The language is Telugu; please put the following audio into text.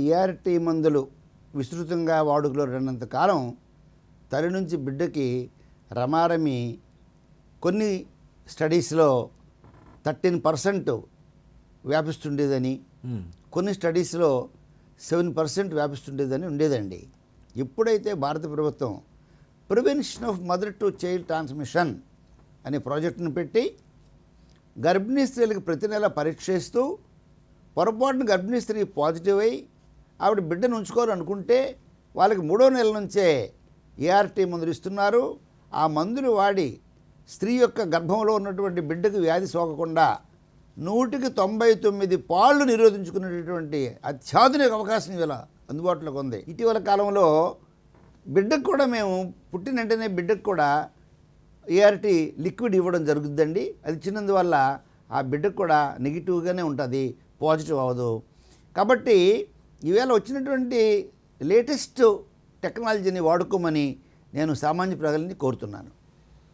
ఈఆర్టీ మందులు విస్తృతంగా వాడుకలో ఉన్నంత కాలం తల్లి నుంచి బిడ్డకి రమారమి కొన్ని స్టడీస్లో 13% వ్యాపిస్తుండేదని, కొన్ని స్టడీస్లో 7% వ్యాపిస్తుండేదని ఉండేదండి. ఎప్పుడైతే భారత ప్రభుత్వం prevention of mother to child transmission అనే ప్రాజెక్టును పెట్టి గర్భిణీ స్త్రీలకు ప్రతి నెల పరీక్ష చేస్తూ పొరపాటున గర్భిణీ స్త్రీ పాజిటివ్ అయి ఆవిడ బిడ్డను ఉంచుకోవాలనుకుంటే వాళ్ళకి 3వ నెల నుంచే ఏఆర్టీ మందులు ఇస్తున్నారు. ఆ మందులు వాడి స్త్రీ యొక్క గర్భంలో ఉన్నటువంటి బిడ్డకు వ్యాధి సోకకుండా 199 పాళ్ళు నిరోధించుకునేటటువంటి అత్యాధునిక అవకాశం ఇవాళ అందుబాటులోకి ఉంది. ఇటీవల కాలంలో బిడ్డకు కూడా మేము పుట్టిన వెంటనే బిడ్డకు కూడా ఏఆర్టీ లిక్విడ్ ఇవ్వడం జరుగుతుందండి. అది ఇచ్చినందువల్ల ఆ బిడ్డకు కూడా నెగిటివ్గానే ఉంటుంది, పాజిటివ్ అవ్వదు. కాబట్టి ఈవేళ వచ్చినటువంటి లేటెస్ట్ టెక్నాలజీని వాడుకోమని నేను సామాన్య ప్రజల్ని కోరుతున్నాను.